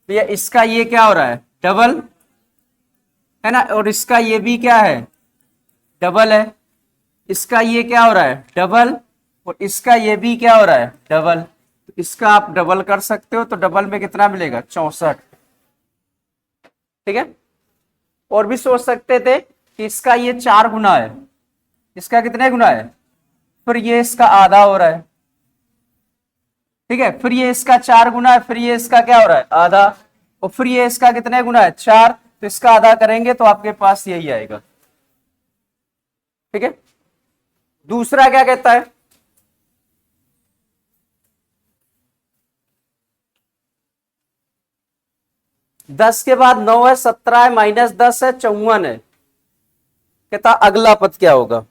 तो ये इसका ये क्या हो रहा है, डबल है ना, और इसका ये भी क्या है, डबल है। इसका ये क्या हो रहा है, डबल, और इसका ये भी क्या हो रहा है, डबल। तो इसका आप डबल कर सकते हो, तो डबल में कितना मिलेगा, 64। ठीक है। और भी सोच सकते थे कि इसका ये 4 गुना है, इसका कितने गुना है, फिर ये इसका आधा हो रहा है। ठीक है, फिर ये इसका 4 गुना है, फिर ये इसका क्या हो रहा है, आधा। और फिर ये इसका कितने गुना है, 4, तो इसका आधा करेंगे तो आपके पास यही आएगा। ठीक है। दूसरा क्या कहता है, 10 के बाद 9 है, 17 है, -10 है, 54 है। कहता अगला पद क्या होगा।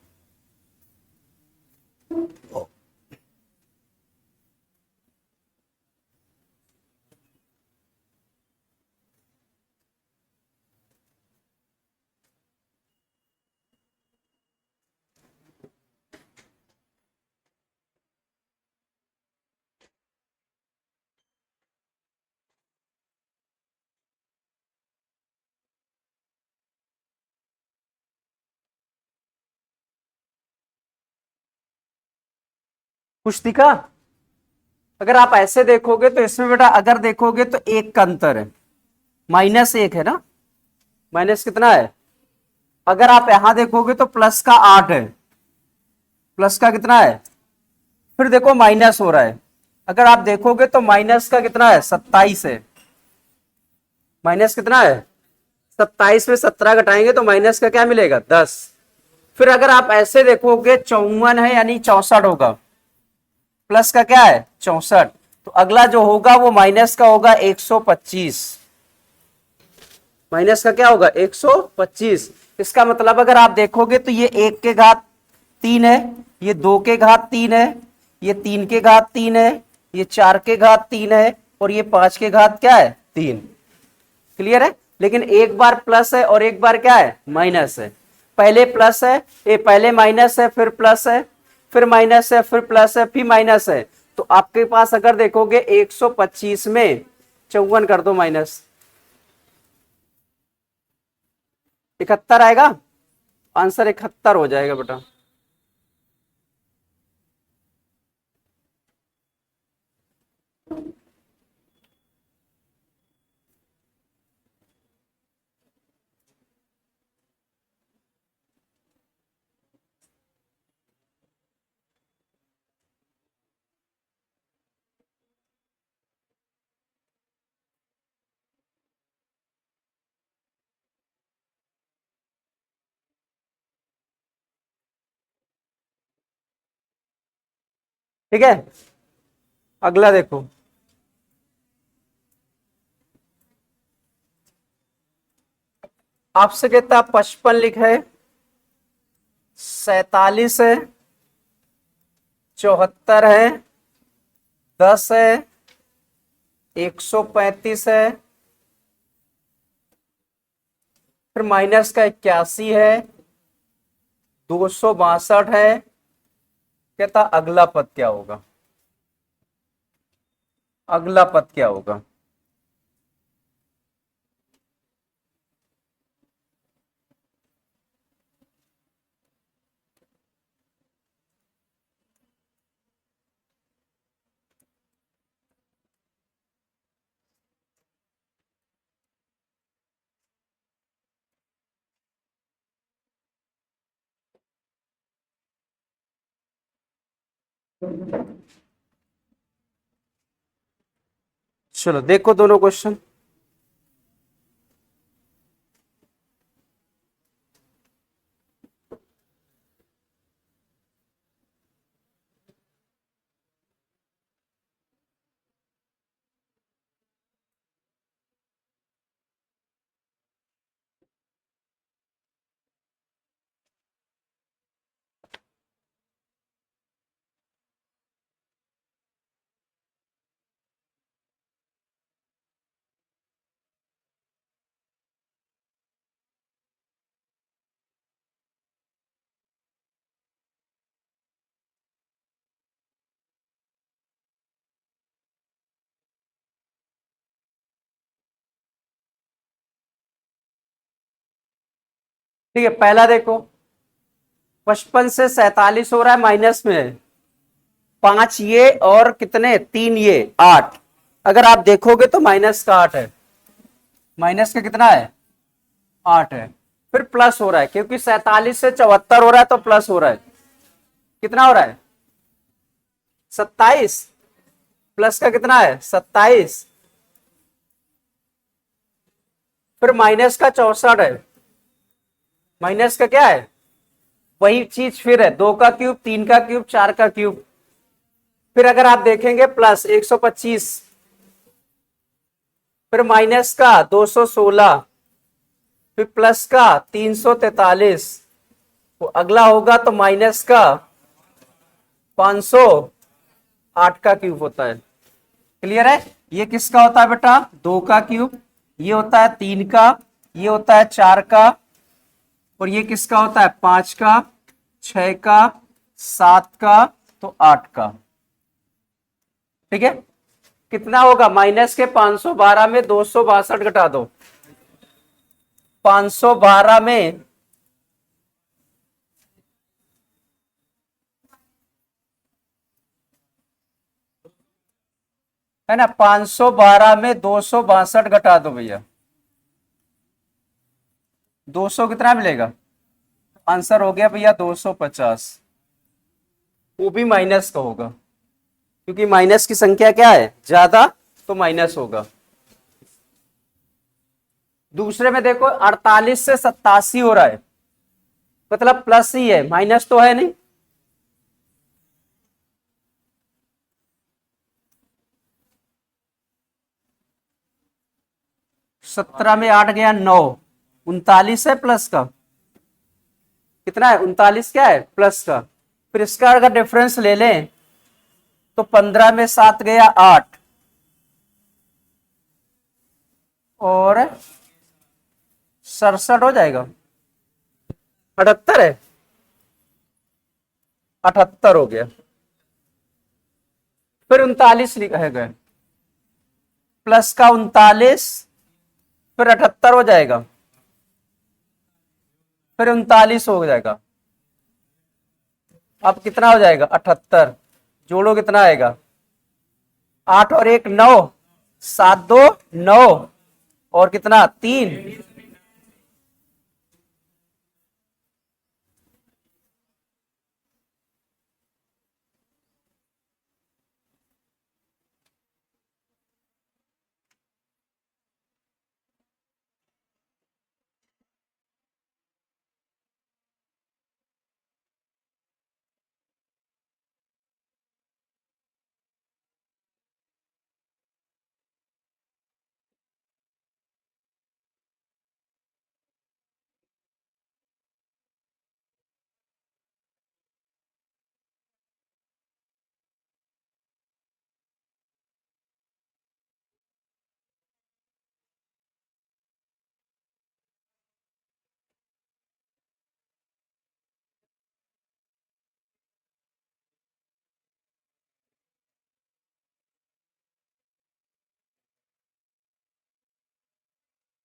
कुछ दिखा। अगर आप ऐसे देखोगे तो इसमें बेटा, अगर देखोगे तो एक का अंतर है, -1 है ना, माइनस कितना है। अगर आप यहां देखोगे तो प्लस का 8 है, प्लस का कितना है, फिर देखो माइनस हो रहा है। अगर आप देखोगे तो माइनस का कितना है, 27 है। माइनस कितना है, 27 में 17 घटाएंगे तो माइनस का क्या मिलेगा, 10। फिर अगर आप ऐसे देखोगे 54 है यानी 64 होगा, प्लस का क्या है, 64। तो अगला जो होगा वो माइनस का होगा 125। माइनस का क्या होगा, 125। इसका मतलब अगर आप देखोगे तो ये 1 के घात 3 है, ये 2 के घात 3 है, ये 3 के घात 3 है, ये 4 के घात 3 है, और ये 5 के घात क्या है, 3। क्लियर है। लेकिन एक बार प्लस है और एक बार क्या है, माइनस है। पहले प्लस है, ये पहले माइनस है, फिर प्लस है, फिर माइनस है, फिर प्लस है, फिर माइनस है। तो आपके पास अगर देखोगे 125 में 54 कर दो माइनस, 71 आएगा। आंसर 71 हो जाएगा बेटा। ठीक है, अगला देखो। आपसे कहता 55 लिखा है, 47 है, 74 है, 10 है, 135 है, फिर माइनस का 81 है, 262 है। कहता अगला पद क्या होगा, अगला पद क्या होगा। चलो देखो दोनों क्वेश्चन। ठीक है, पहला देखो 55 से 47 हो रहा है, माइनस में है 5 ये और कितने 3 ये 8। अगर आप देखोगे तो माइनस का 8 है, माइनस का कितना है 8 है। फिर प्लस हो रहा है क्योंकि 47 से 74 हो रहा है तो प्लस हो रहा है, कितना हो रहा है 27, प्लस का कितना है 27। फिर माइनस का 64 है, माइनस का क्या है वही चीज फिर है, 2 का क्यूब 3 का क्यूब 4 का क्यूब। फिर अगर आप देखेंगे प्लस 125, फिर माइनस का 216, फिर प्लस का 343, तो अगला होगा तो माइनस का 508 का क्यूब होता है। क्लियर है, ये किसका होता है बेटा 2 का क्यूब, ये होता है 3 का, ये होता है 4 का, और ये किसका होता है 5 का, 6 का, 7 का, तो 8 का। ठीक है, कितना होगा माइनस के 512 में 262 घटा दो, 512 में है ना, 512 में 262 घटा दो भैया, 200 कितना मिलेगा, आंसर हो गया भैया 250। वो भी माइनस का होगा क्योंकि माइनस की संख्या क्या है ज्यादा, तो माइनस होगा। दूसरे में देखो 48 से 87 हो रहा है, मतलब प्लस ही है, माइनस तो है नहीं। सत्रह में 8 गया 9, 39 है प्लस का, कितना है 39 क्या है प्लस का। फिर इसका अगर डिफरेंस ले लें तो 15 में 7 गया 8, और 67 हो जाएगा, 78 है, 78 हो गया। फिर 39 लिखा है गया, प्लस का 39, फिर 78 हो जाएगा, फिर 39 हो जाएगा। अब कितना हो जाएगा 78, जोड़ो कितना आएगा 8 और 1 9, 7 2 9, और कितना 3।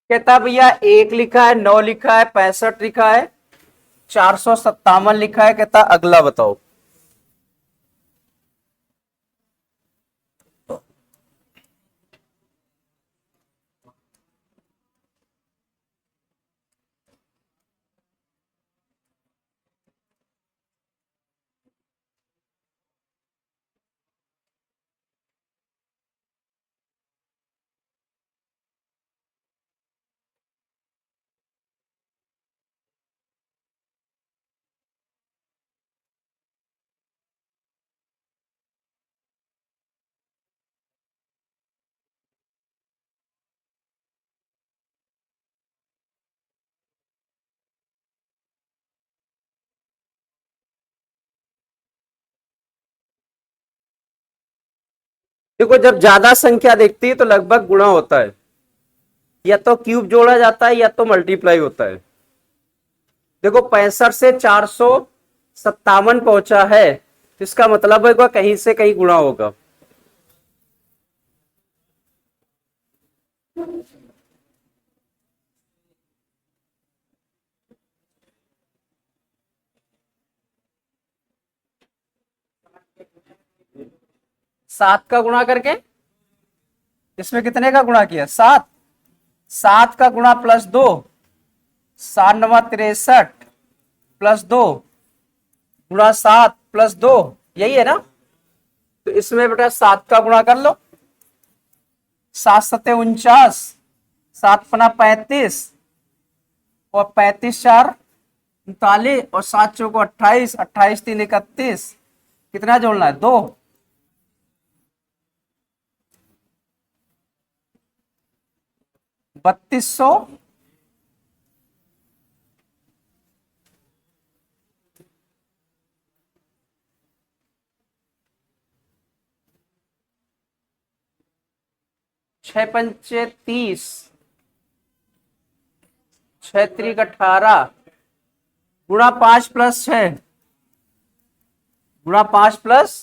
कहता भैया 1 लिखा है, 9 लिखा है, 65 लिखा है, 457 लिखा है, कहता अगला बताओ। देखो जब ज्यादा संख्या देखती है तो लगभग गुणा होता है, या तो क्यूब जोड़ा जाता है या तो मल्टीप्लाई होता है। देखो 65 से 457 पहुंचा है, इसका मतलब है कहीं से कहीं गुणा होगा। 7 का गुणा करके इसमें कितने का गुणा किया? 7। 7 का गुणा प्लस 2, 7 9 63 प्लस 2 गुणा 7 प्लस 2, यही है ना? तो इसमें बेटा 7 का गुणा कर लो, 7 सत्ते 49, 7 पना 35 और 35 4 39 और 7 चौको 28, 28 3 31, कितना जोड़ना है? 2। 3200 6 पंचे 30, 6 त्रिक 18 गुणा 5 प्लस 6, गुणा 5 प्लस,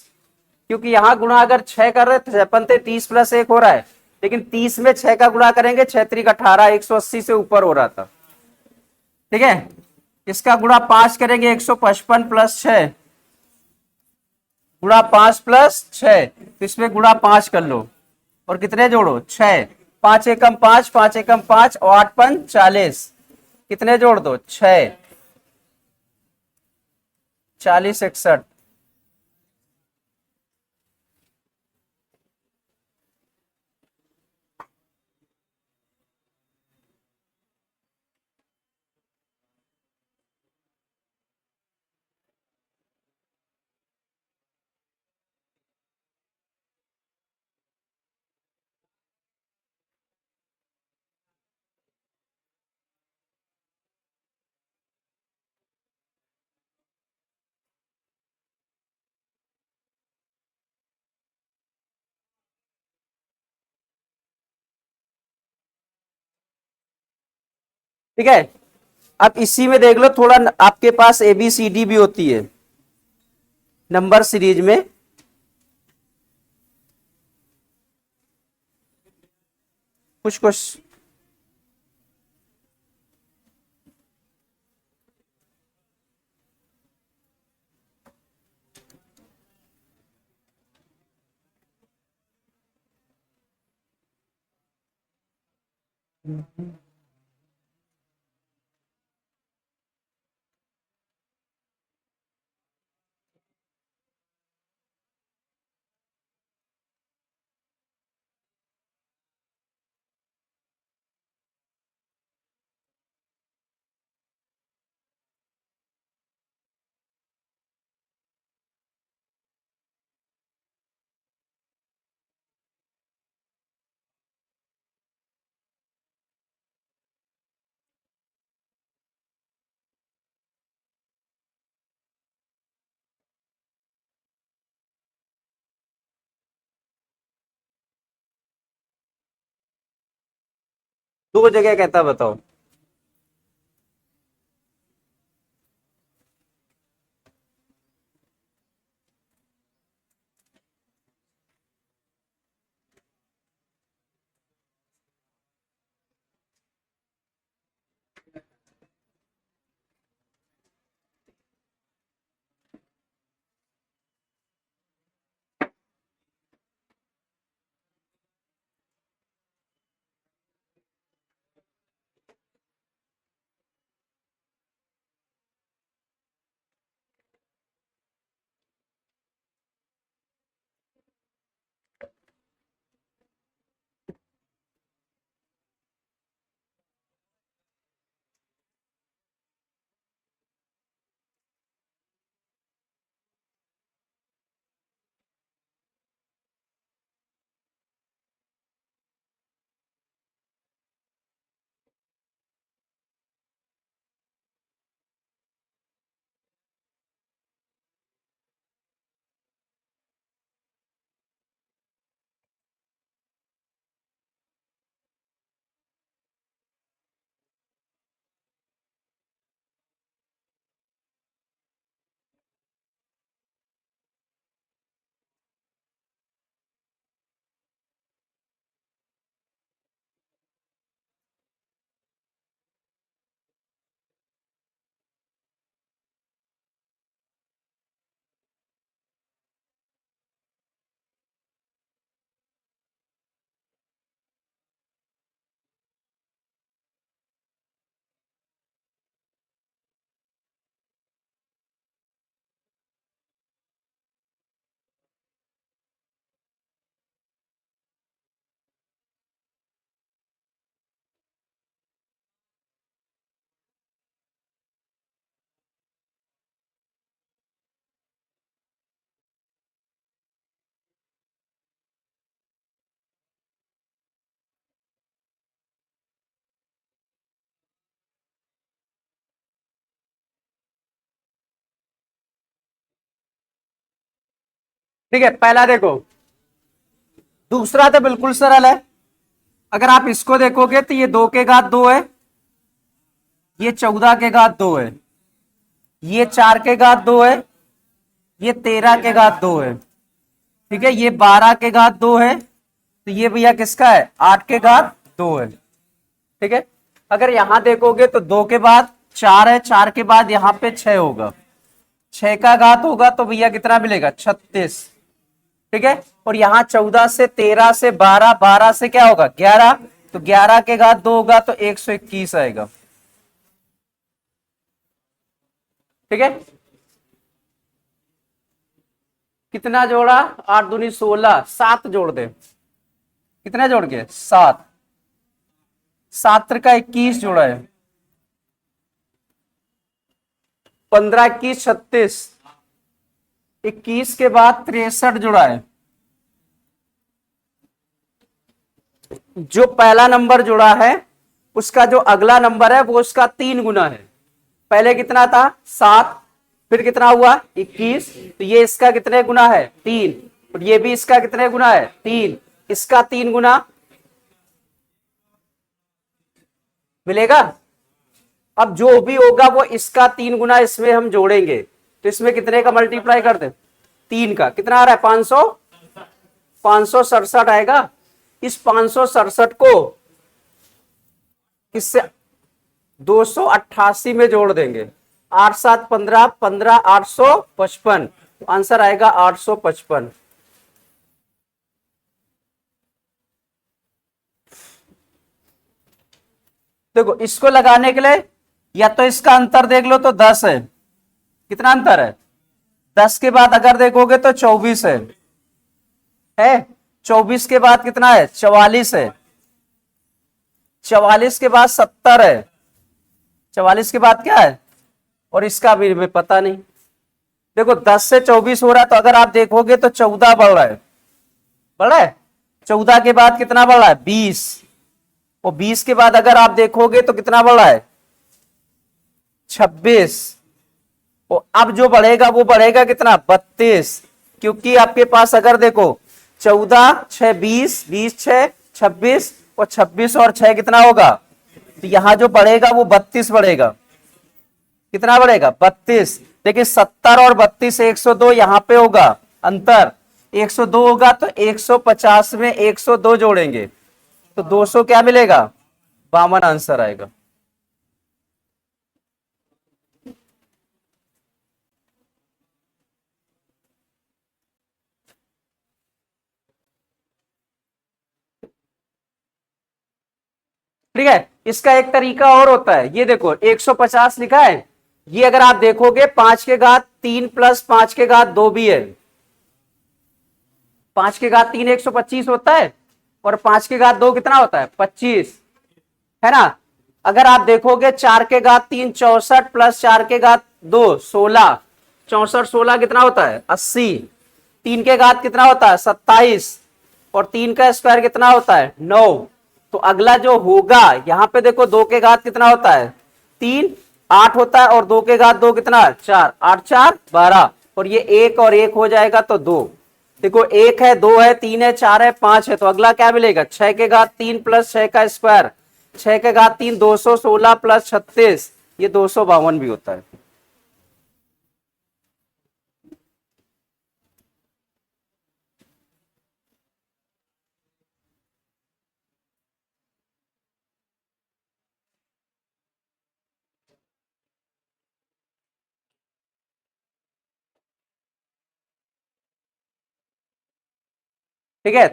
क्योंकि यहां गुणा अगर 6 कर रहे थे अपन थे 30 प्लस 1 हो रहा है, लेकिन 30 में 6 का गुणा करेंगे 6 त्रिक 18, 180 से ऊपर हो रहा था। ठीक है, इसका गुणा 5 करेंगे 155 प्लस 6 गुणा 5 प्लस 6, तो इसमें गुणा 5 कर लो और कितने जोड़ो? 6। 5 एकम 5, 5 एकम 5 और 8 पंच 40, कितने जोड़ दो? 6। 40 61। ठीक है, अब इसी में देख लो थोड़ा, आपके पास ABCD भी होती है नंबर सीरीज में। कुछ कुछ दो जगह कहता, बताओ। ठीक है, पहला देखो, दूसरा तो बिल्कुल सरल है। अगर आप इसको देखोगे तो ये 2 के घात 2 है, ये 14 के घात 2 है, ये 4 के घात 2 है, ये 13 के घात 2 है। ठीक है, ये 12 के घात 2 है, तो ये भैया किसका है, 8 के घात 2 है। ठीक है, अगर यहां देखोगे तो 2 के बाद 4 है, 4 के बाद यहां पे 6 होगा, 6 का घात होगा तो भैया कितना मिलेगा, 36। ठीक है, और यहां 14 से 13 से 12, 12 से क्या होगा, 11, तो 11 के घात 2 होगा तो 121 आएगा। ठीक है, कितना जोड़ा, 8 दूनी 16, 7 जोड़ दे, कितने जोड़ के, 7, 7 का 21 जोड़ा है, 15 21 36, 21 के बाद 63 जुड़ा है। जो पहला नंबर जुड़ा है उसका जो अगला नंबर है वो उसका 3 गुना है। पहले कितना था, 7, फिर कितना हुआ, 21, तो ये इसका कितने गुना है, 3, और ये भी इसका कितने गुना है, 3, इसका 3 गुना मिलेगा। अब जो भी होगा वो इसका 3 गुना इसमें हम जोड़ेंगे, तो इसमें कितने का मल्टीप्लाई कर दे, 3 का, कितना आ रहा है, 500, 567 आएगा। इस 567 को किससे, 288 में जोड़ देंगे, 8 7 15, 15 855, तो आंसर आएगा 855। देखो इसको लगाने के लिए या तो इसका अंतर देख लो तो 10 है, कितना अंतर है, 10 के बाद अगर देखोगे तो 24 है, 24 के बाद कितना है, 44 है, 44 के बाद 70 है, 44 के बाद क्या है, और इसका भी हमें पता नहीं। देखो 10 से 24 हो रहा है, तो अगर आप देखोगे तो 14 बढ़ रहा है, बढ़ रहा है, 14 के बाद कितना बढ़ रहा है, 20, और 20 के बाद अगर आप देखोगे तो कितना बढ़ रहा है, 26, और अब जो बढ़ेगा वो बढ़ेगा कितना, 32, क्योंकि आपके पास अगर देखो 14 6 20, 20 6 26, और 26 और 6 कितना होगा, तो यहां जो बढ़ेगा वो 32 बढ़ेगा, कितना बढ़ेगा, 32। देखिए 70 और 32, 102 यहां पे होगा अंतर, 102 होगा तो 150 में 102 जोड़ेंगे तो 200 क्या मिलेगा, 52 आंसर आएगा। ठीक है, इसका एक तरीका और होता है, ये देखो 150 लिखा है, ये अगर आप देखोगे 5 के घात 3 प्लस 5 के घात 2 भी है, 5 के घात 3 125 होता है, और 5 के घात 2 कितना होता है, 25, है ना। अगर आप देखोगे 4 के घात 3 64 प्लस 4 के घात 2 16, 64 16 कितना होता है, 80, 3 के घात कितना होता है, 27, और 3 का स्क्वायर कितना होता है, 9। तो अगला जो होगा यहां पे देखो 2 के घात कितना होता है, 3, 8 होता है, और 2 के घात 2 कितना है, 4, 8 4 12, और ये 1 और 1 हो जाएगा तो 2। देखो 1 है, 2 है, 3 है, 4 है, 5 है, तो अगला क्या मिलेगा, 6 के घात 3 प्लस 6 का स्क्वायर, 6 के घात 3 216 प्लस 36, ये 252 भी होता है। ठीक है,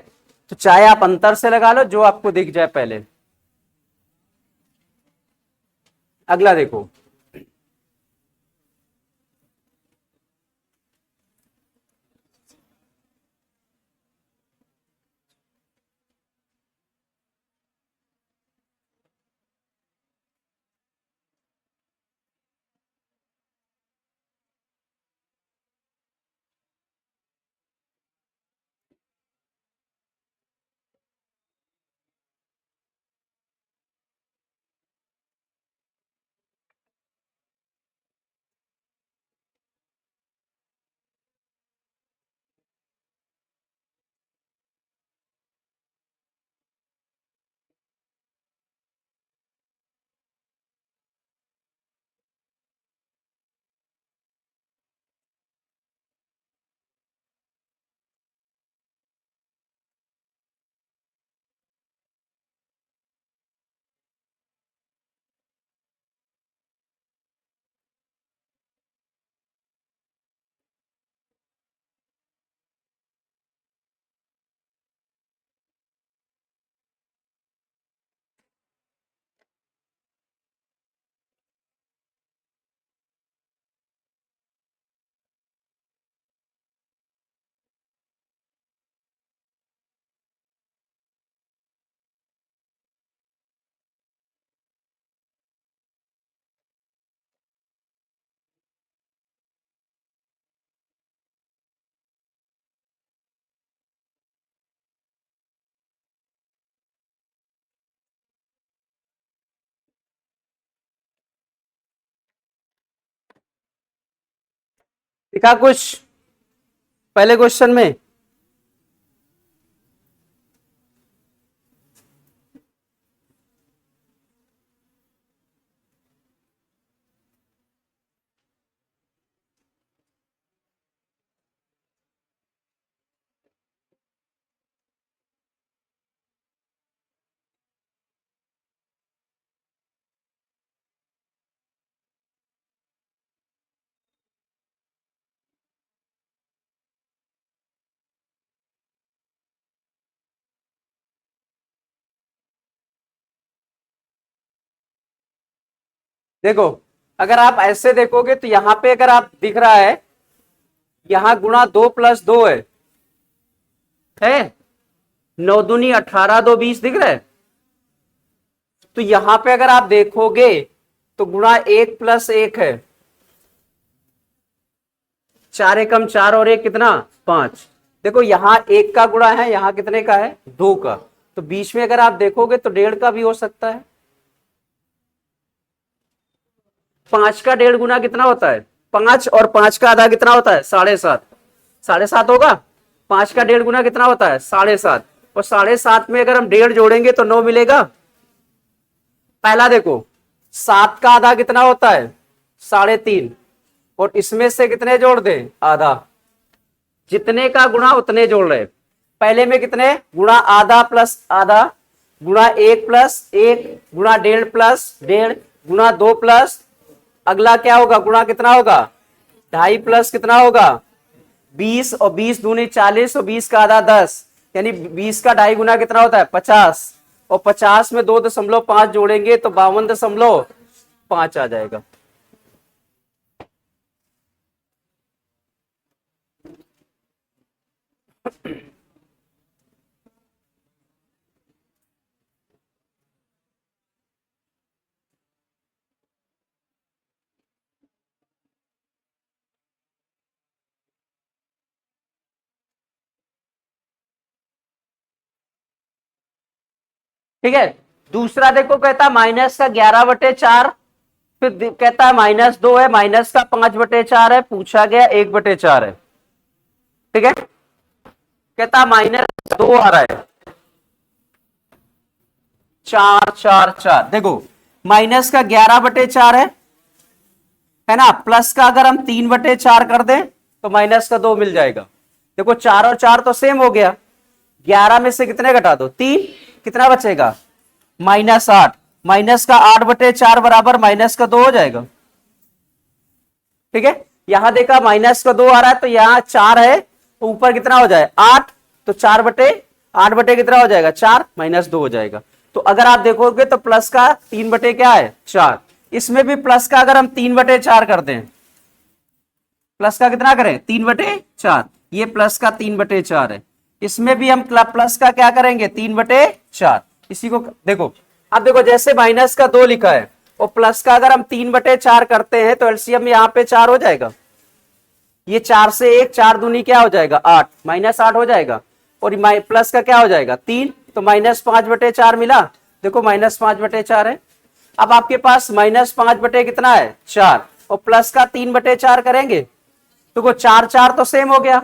तो चाहे आप अंतर से लगा लो, जो आपको दिख जाए पहले। अगला देखो, लिखा कुछ पहले क्वेश्चन में? देखो, अगर आप ऐसे देखोगे तो यहां पे अगर आप दिख रहा है, यहां गुणा 2 + 2 है 9 दूनी 18, 2 20 दिख रहा है। तो यहां पे अगर आप देखोगे तो गुणा 1 + 1 है, 4 एकम 4 और 1 कितना 5। देखो यहां 1 का गुणा है, यहां कितने का है 2 का। तो बीच में अगर आप देखोगे तो 1.5 का भी हो सकता है। 5 का 1.5 गुना कितना होता है 5, और 5 का आधा कितना होता है 7.5, 7.5 होगा। 5 का 1.5 गुना कितना होता है 7.5, और 7.5 में अगर हम 1.5 जोड़ेंगे तो 9 मिलेगा। पहला देखो, 7 का आधा कितना होता है 3.5, और इसमें से कितने जोड़ दें आधा, जितने का गुणा उतने जोड़ रहे। पहले में कितने गुणा आधा प्लस आधा, गुणा 1 + 1, गुणा 1.5 + 1.5, गुणा 2 प्लस, अगला क्या होगा गुणा कितना होगा 2.5 प्लस कितना होगा 20, और 20 दूनी 40, और 20 का आधा 10, यानी 20 का 2.5 गुना कितना होता है 50, और 50 में 2.5 जोड़ेंगे तो 52.5 आ जाएगा। ठीक है, दूसरा देखो कहता माइनस का 11/4, फिर कहता है -2 है, माइनस का 5/4 है, पूछा गया 1/4 है। ठीक है, कहता -2 आ रहा है, 4 4 4। देखो माइनस का 11/4 है ना, प्लस का अगर हम 3/4 कर दें तो माइनस का 2 मिल जाएगा। देखो 4 और 4 तो सेम हो गया, 11 में से कितने घटा दो 3, कितना बचेगा -8, माइनस का 8/4 बराबर -2 हो जाएगा। ठीक है, यहां देखा -2 आ रहा है, तो यहां 4 है, तो ऊपर कितना हो जाए 8, तो 4/8 कितना हो जाएगा 4, -2 हो जाएगा। तो अगर आप देखोगे तो प्लस का 3 क्या है 4, इसमें भी प्लस का अगर हम 3/4 कर दें, प्लस का कितना करें 3/4, ये प्लस का 3/4 है, इसमें भी हम प्लस का क्या करेंगे 3/4। इसी को देखो, अब देखो जैसे माइनस का 2 लिखा है और प्लस का अगर हम 3/4 करते हैं तो एलसीएम यहाँ पे 4 हो जाएगा। ये 4 से 1, 4 दूनी क्या हो जाएगा 8, -8 हो जाएगा, और प्लस का क्या हो जाएगा 3, तो -5/4 मिला। देखो -5/4 है। अब आपके पास -5 बटे कितना है 4, और प्लस का 3/4 करेंगे तो को 4 4 तो सेम हो गया,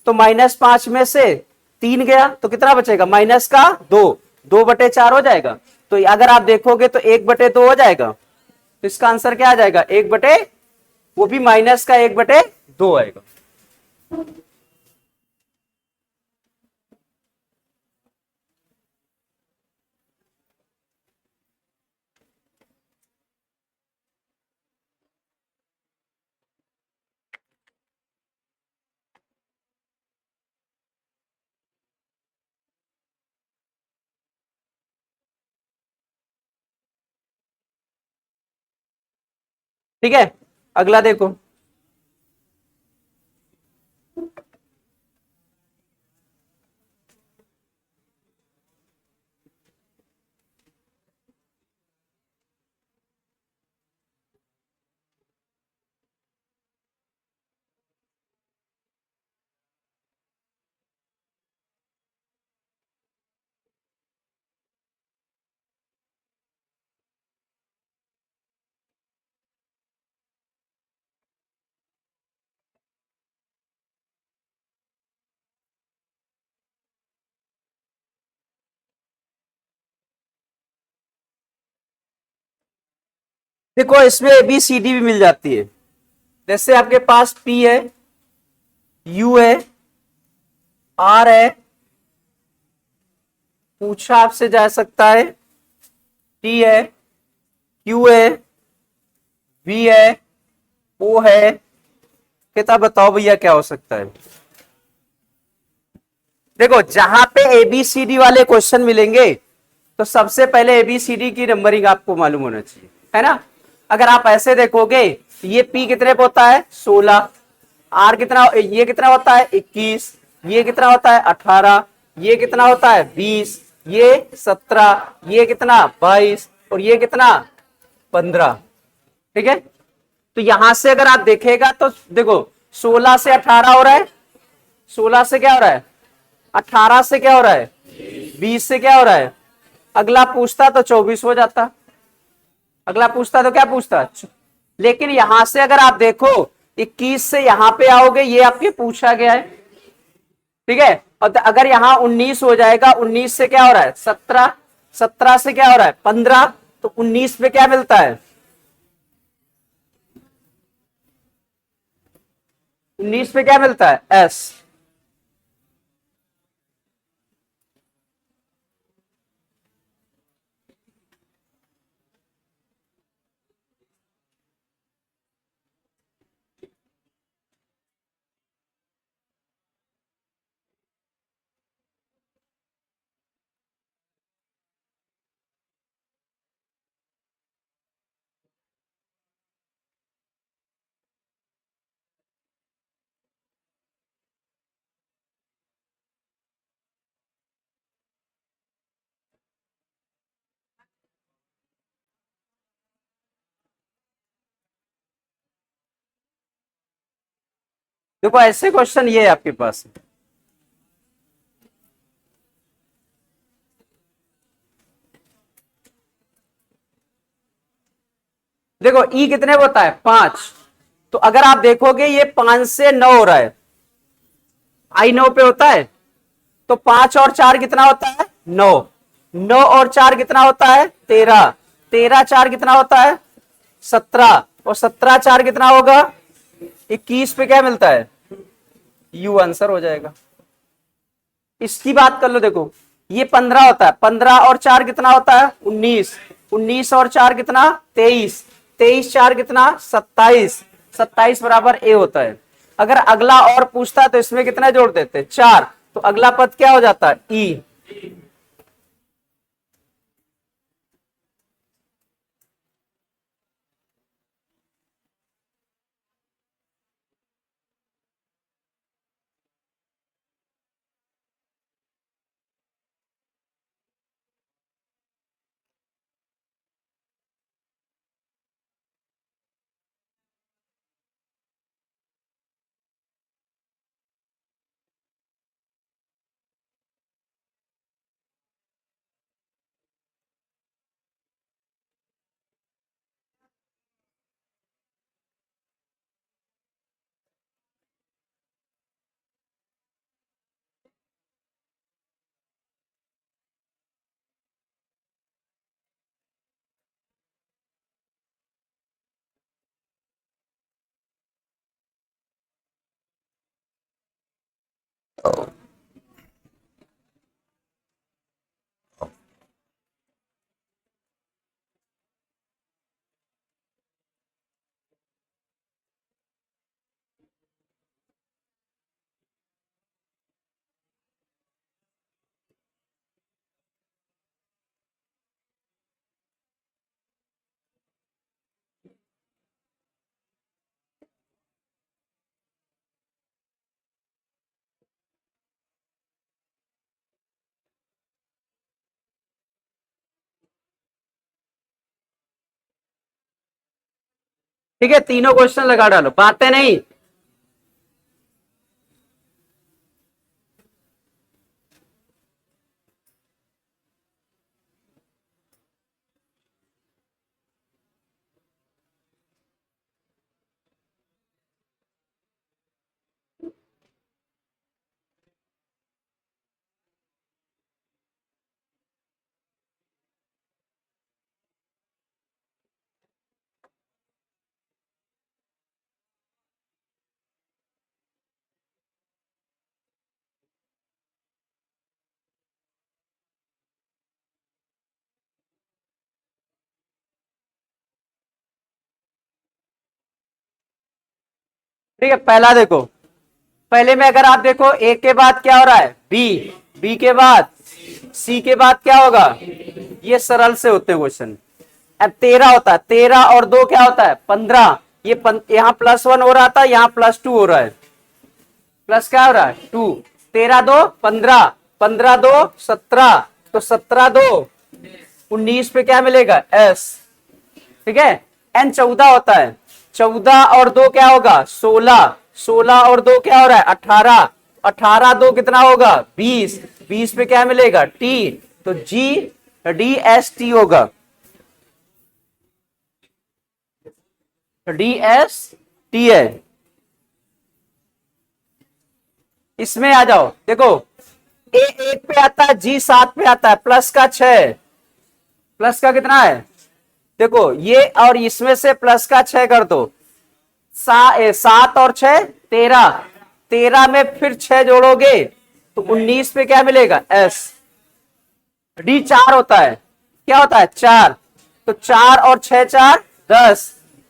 तो -5 में से 3 गया तो कितना बचेगा माइनस का 2, 2/4 हो जाएगा। तो अगर आप देखोगे तो 1/2 हो जाएगा, तो इसका आंसर क्या आ जाएगा 1/, वो भी माइनस का 1/2 आएगा। ठीक है, अगला देखो, देखो इसमें ए बी सी डी भी मिल जाती है। जैसे आपके पास पी है, यू है, आर है, पूछा आपसे जा सकता है, टी है, क्यू है, वी है, ओ है। कितना बताओ भैया क्या हो सकता है? देखो जहां पे एबीसीडी वाले क्वेश्चन मिलेंगे तो सबसे पहले एबीसीडी की नंबरिंग आपको मालूम होना चाहिए, है ना। अगर आप ऐसे देखोगे, ये पी कितने पे होता है 16, आर कितना, ये कितना होता है 21, ये कितना होता है 18, ये कितना होता है 20, ये 17, ये कितना 22 और ये कितना 15। ठीक है, तो यहां से अगर आप देखेगा तो देखो 16 से 18 हो रहा है, 16 से क्या हो रहा है, 18 से क्या हो रहा है, 20 से क्या हो रहा है। अगला पूछता तो 24 हो जाता, अगला पूछता तो क्या पूछता। लेकिन यहां से अगर आप देखो 21 से यहां पे आओगे, ये आपके पूछा गया है, ठीक है। और अगर यहां 19 हो जाएगा, 19 से क्या हो रहा है 17, 17 से क्या हो रहा है 15, तो 19 पे क्या मिलता है, 19 पे क्या मिलता है एस। देखो ऐसे क्वेश्चन ये है आपके पास। देखो ई कितने होता है 5, तो अगर आप देखोगे ये 5 से 9 हो रहा है, आई 9 पे होता है, तो 5 और 4 कितना होता है 9, 9 और 4 कितना होता है 13, 13 4 कितना होता है 17, और 17 4 कितना होगा 21 पे क्या मिलता है यू, आंसर हो जाएगा। इसकी बात कर लो, देखो ये 15 होता है, 15 और 4 कितना होता है 19, 19 और 4 कितना 23, 23 4 कितना 27, 27 बराबर ए होता है। अगर अगला और पूछता तो इसमें कितना जोड़ देते 4, तो अगला पद क्या हो जाता है ई। ठीक है, तीनों क्वेश्चन लगा डालो, बातें नहीं। ठीक है, पहला देखो, पहले में अगर आप देखो ए के बाद क्या हो रहा है बी, बी के बाद सी के बाद क्या होगा, ये सरल से होते हैं क्वेश्चन। अब 13 होता है, 13 और 2 क्या होता है 15, ये यहाँ +1 हो रहा था, यहाँ +2 हो रहा है, प्लस क्या हो रहा है 2, 13 2 15, 15 2 17, तो 17 2 19 पे क्या मिलेगा एस। ठीक है, एन 14 होता है, 14 और 2 क्या होगा 16, 16 और 2 क्या हो रहा है 18, 18 2 कितना होगा 20, 20 पे क्या मिलेगा टी, तो जी डी एस टी होगा, डी एस टी है। इसमें आ जाओ, देखो ए 1 पे आता है, जी 7 पे आता है, प्लस का 6, प्लस का कितना है देखो ये, और इसमें से प्लस का 6 कर दो, 7 और 6 13, 13 में फिर 6 जोड़ोगे तो 19 पे क्या मिलेगा एस। डी 4 होता है, क्या होता है 4, तो 4 और 6 4 10,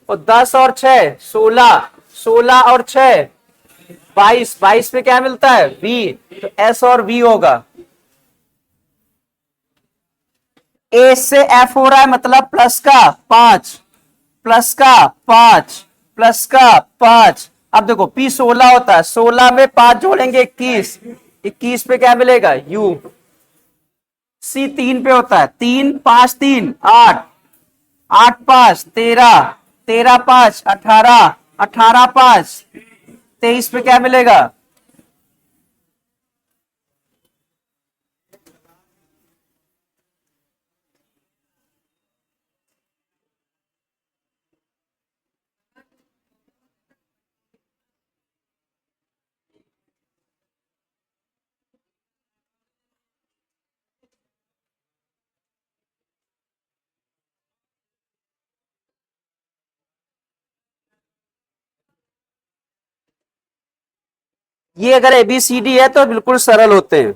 और 10 और 6 16, 16 और 6 22, 22 पे क्या मिलता है वी, तो एस और वी होगा। ए से एफ हो रहा है, मतलब प्लस का 5, प्लस का 5, प्लस का 5। अब देखो पी 16 होता है, 16 में 5 जोड़ेंगे 21, 21 पे क्या मिलेगा यू। सी 3 पे होता है, 3 5 3 8, 8 5 13, 13 5 18, 18 5 23 पे क्या मिलेगा। ये अगर एबीसीडी है तो बिल्कुल सरल होते हैं।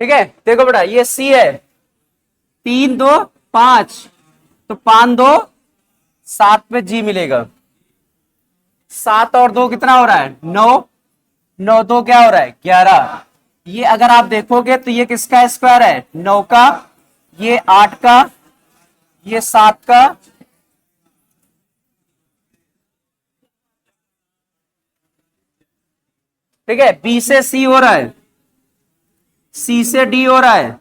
ठीक है, देखो बेटा ये सी है, 3 2 5, तो 5 2 7 पे जी मिलेगा, 7 और 2 कितना हो रहा है 9, 9 2 क्या हो रहा है 11। ये अगर आप देखोगे तो ये किसका स्क्वायर है 9 का, ये 8 का, ये 7 का, ठीक है। बी से सी हो रहा है, सी से डी हो रहा है,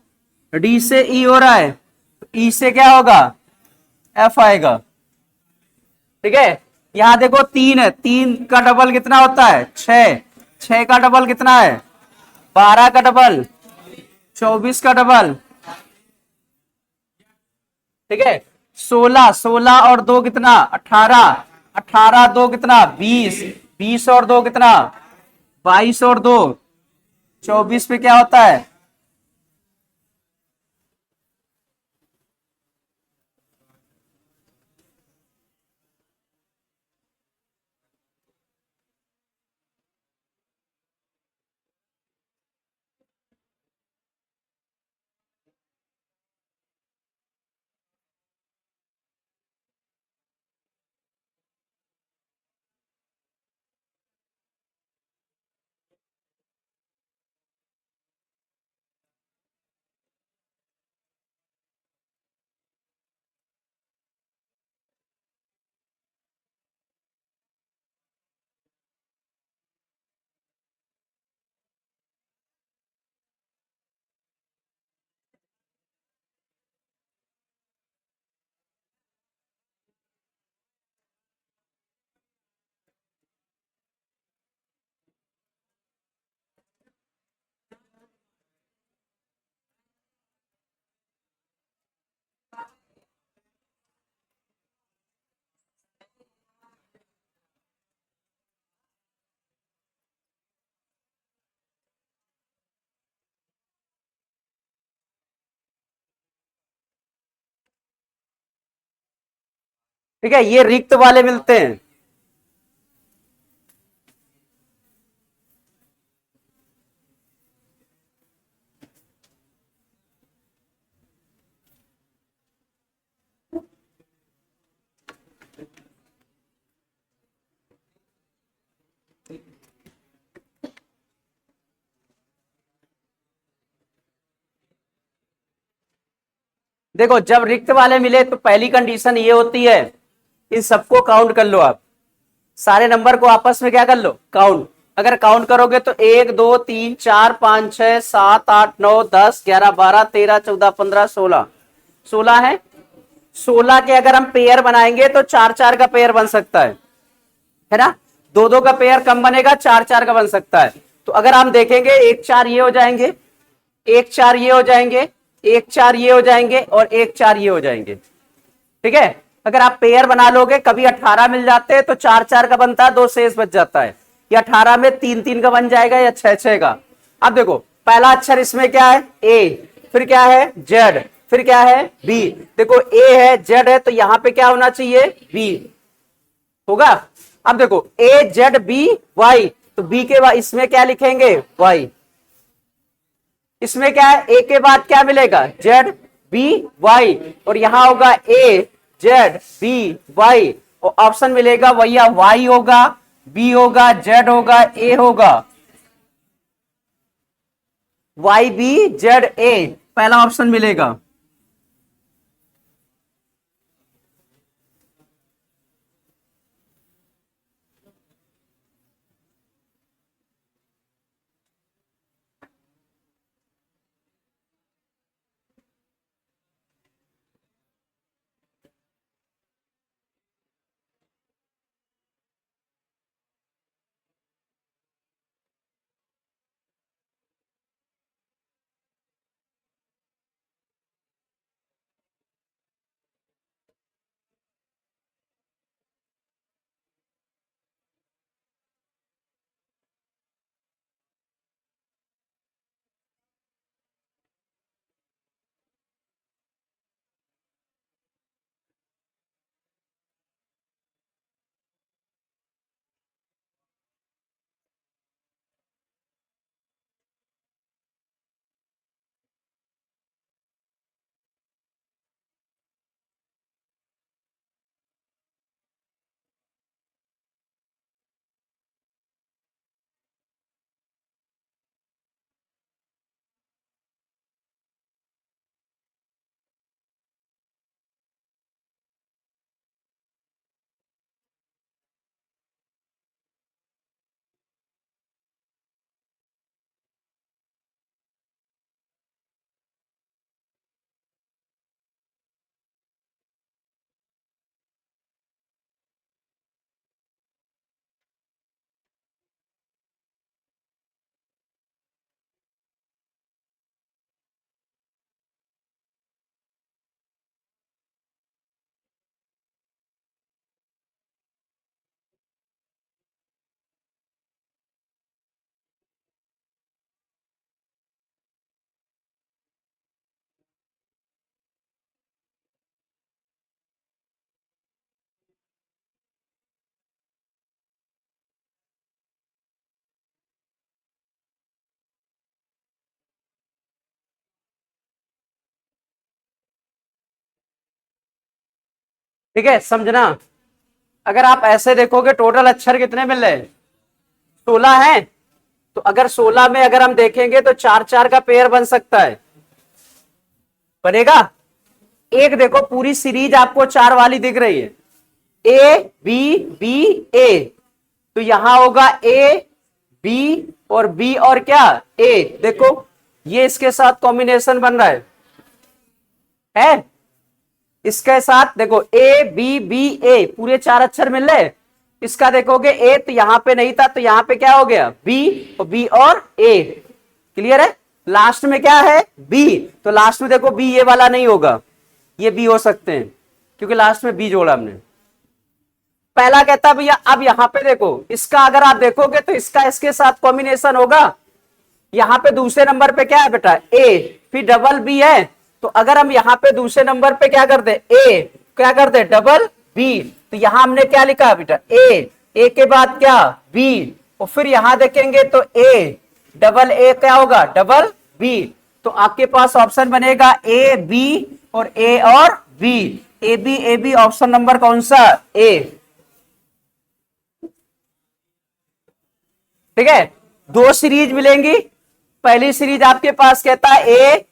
डी से ई हो रहा है, ई से क्या होगा एफ आएगा। ठीक है, यहां देखो 3 है, 3 का डबल कितना होता है 6, 6 का डबल कितना है 12 का डबल 24 का डबल, ठीक है। 16, 16 और 2 कितना 18, 18 2 कितना 20, 20 और 2 कितना 22 और 2 24 पे क्या होता है। ठीक है, ये रिक्त वाले मिलते हैं। देखो, जब रिक्त वाले मिले तो पहली कंडीशन ये होती है, इन सबको काउंट कर लो आप, सारे नंबर को आपस में क्या कर लो, काउंट। अगर काउंट करोगे तो 1 2 3 4 5 6 7 8 9 10 11 12 13 14 15 16 है। 16 के अगर हम पेयर बनाएंगे तो 4 4 का पेयर बन सकता है ना। 2 2 का पेयर कम बनेगा, 4 4 का बन सकता है। तो अगर हम देखेंगे 1 4 ये हो जाएंगे, 1 4 ये हो जाएंगे, 1 4 ये हो जाएंगे और 1 4 ये हो जाएंगे। ठीक है, अगर आप पेयर बना लोगे, कभी 18 मिल जाते हैं तो 4 4 का बनता है, 2 शेष बच जाता है, या 18 में 3 3 का बन जाएगा या 6 6 का। अब देखो, पहला अक्षर इसमें क्या है, ए, फिर क्या है, जेड, फिर क्या है, बी। देखो ए है, जेड है, तो यहां पे क्या होना चाहिए, बी होगा। अब देखो ए जेड बी वाई, तो बी के बाद इसमें क्या लिखेंगे, वाई। इसमें क्या है, ए के बाद क्या मिलेगा, जेड बी वाई, और यहां होगा ए जेड बी वाई, और ऑप्शन मिलेगा भैया वाई होगा, बी होगा, जेड होगा, ए होगा, वाई बी जेड ए, पहला ऑप्शन मिलेगा। ठीक है, समझना। अगर आप ऐसे देखोगे टोटल अक्षर कितने मिल रहे हैं, 16 है। तो अगर 16 में अगर हम देखेंगे तो 4 4 का पेयर बन सकता है, बनेगा। एक देखो, पूरी सीरीज आपको 4 वाली दिख रही है, ए बी बी ए, तो यहां होगा ए बी और बी और क्या, ए। देखो ये इसके साथ कॉम्बिनेशन बन रहा है इसके साथ। देखो ए बी बी ए, पूरे 4 अक्षर मिल रहे। इसका देखोगे ए तो यहां पे नहीं था, तो यहां पे क्या हो गया, बी और ए। क्लियर है। लास्ट में क्या है, बी, तो लास्ट में देखो बी ये वाला नहीं होगा, ये बी हो सकते हैं क्योंकि लास्ट में बी जोड़ा हमने। पहला कहता भैया, अब यहां पे देखो, इसका अगर आप देखोगे तो इसका इसके साथ कॉम्बिनेशन होगा। यहां पे दूसरे नंबर पे क्या है बेटा, ए, फिर डबल बी है। तो अगर हम यहां पे दूसरे नंबर पे क्या करते, ए क्या करते, डबल बी। तो यहां हमने क्या लिखा बेटा, ए के बाद क्या, बी, और फिर यहां देखेंगे तो ए, डबल ए क्या होगा, डबल बी। तो आपके पास ऑप्शन बनेगा ए बी और B, A B option number कौन सा, ए। ठीक है, दो सीरीज मिलेंगी। पहली सीरीज आपके पास कहता है ए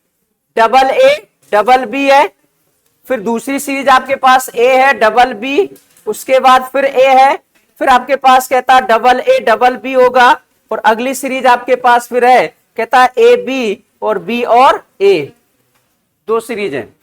डबल बी है, फिर दूसरी सीरीज आपके पास ए है डबल बी, उसके बाद फिर ए है, फिर आपके पास कहता है डबल ए डबल बी होगा, और अगली सीरीज आपके पास फिर है कहता है ए बी और बी और ए, दो सीरीज है।